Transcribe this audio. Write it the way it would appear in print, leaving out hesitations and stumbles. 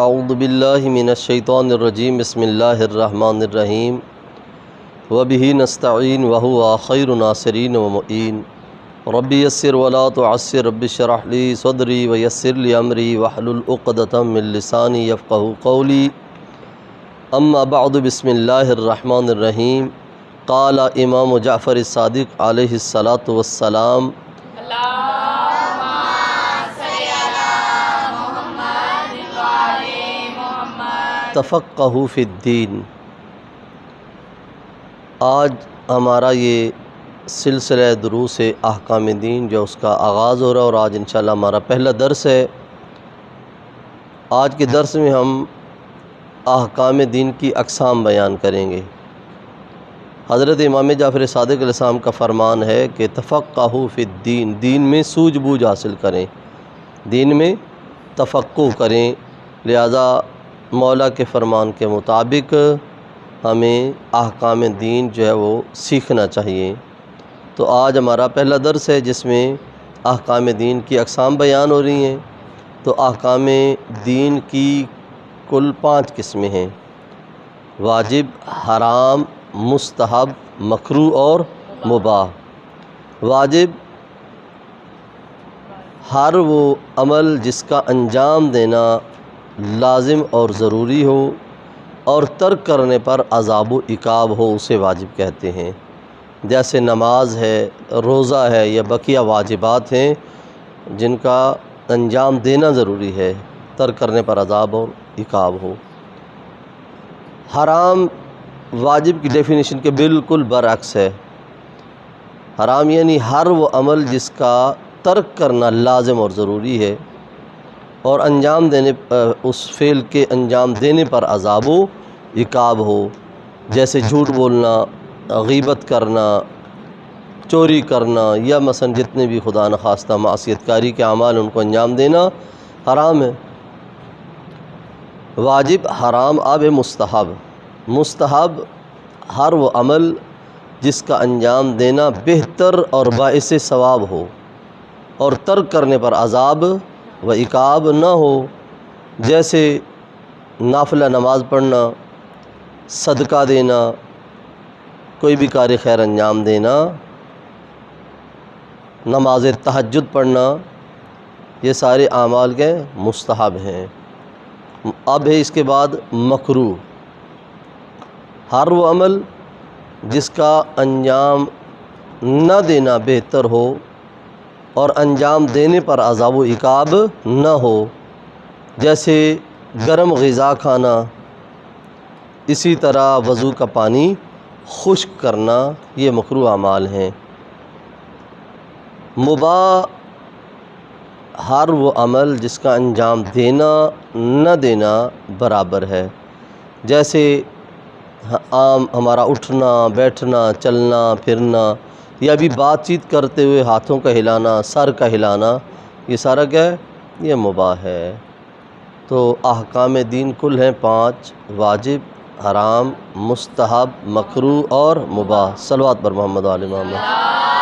اعوذ باللہ من الشیطان الرجیم بسم اللہ الرحمن الرحیم وبہ نستعین وہو خیر ناصرین ومعین رب یسر ولا تعسر رب اشرح لی صدری ویسر لی امری واحلل عقدۃ من لسانی یفقہوا قولی اما بعد بسم اللہ الرحمن الرحیم قال امام جعفر الصادق علیہ الصلاۃ والسلام تفقہوا فی الدین۔ آج ہمارا یہ سلسلہ دروس احکام دین جو اس کا آغاز ہو رہا ہے، اور آج انشاءاللہ ہمارا پہلا درس ہے۔ آج کے درس میں ہم احکام دین کی اقسام بیان کریں گے۔ حضرت امام جعفر صادق علیہ السلام کا فرمان ہے کہ تفقہوا فی الدین، دین میں سوجھ بوجھ حاصل کریں، دین میں تفقہ کریں۔ لہذا مولا کے فرمان کے مطابق ہمیں احکام دین جو ہے وہ سیکھنا چاہیے۔ تو آج ہمارا پہلا درس ہے جس میں احکام دین کی اقسام بیان ہو رہی ہیں۔ تو احکام دین کی کل 5 قسمیں ہیں: واجب، حرام، مستحب، مکروہ اور مباح۔ واجب ہر وہ عمل جس کا انجام دینا لازم اور ضروری ہو اور ترک کرنے پر عذاب و عقاب ہو، اسے واجب کہتے ہیں۔ جیسے نماز ہے، روزہ ہے، یا بقیہ واجبات ہیں جن کا انجام دینا ضروری ہے، ترک کرنے پر عذاب اور عقاب ہو۔ حرام واجب کی ڈیفینیشن کے بالکل برعکس ہے۔ حرام یعنی ہر وہ عمل جس کا ترک کرنا لازم اور ضروری ہے اور انجام دینے اس فعل کے انجام دینے پر عذاب و عقاب ہو، جیسے جھوٹ بولنا، غیبت کرنا، چوری کرنا، یا مثلا جتنے بھی خدا نخواستہ معصیت کاری کے اعمال ان کو انجام دینا حرام ہے۔ واجب، حرام، اب ہے مستحب۔ مستحب ہر وہ عمل جس کا انجام دینا بہتر اور باعث ثواب ہو اور ترک کرنے پر عذاب و عقاب نہ ہو، جیسے نافلہ نماز پڑھنا، صدقہ دینا، کوئی بھی کار خیر انجام دینا، نماز تہجد پڑھنا، یہ سارے اعمال کے مستحب ہیں۔ اب ہے اس کے بعد مکروہ۔ ہر وہ عمل جس کا انجام نہ دینا بہتر ہو اور انجام دینے پر عذاب و عقاب نہ ہو، جیسے گرم غذا کھانا، اسی طرح وضو کا پانی خشک کرنا، یہ مکروہ اعمال ہیں۔ مباح ہر وہ عمل جس کا انجام دینا نہ دینا برابر ہے، جیسے عام ہمارا اٹھنا، بیٹھنا، چلنا پھرنا، یا بھی بات چیت کرتے ہوئے ہاتھوں کا ہلانا، سر کا ہلانا، یہ سارا کیا ہے؟ یہ مباح ہے۔ تو احکام دین کل ہیں 5: واجب، حرام، مستحب، مکروہ اور مباح۔ صلوات پر محمد و آل محمد۔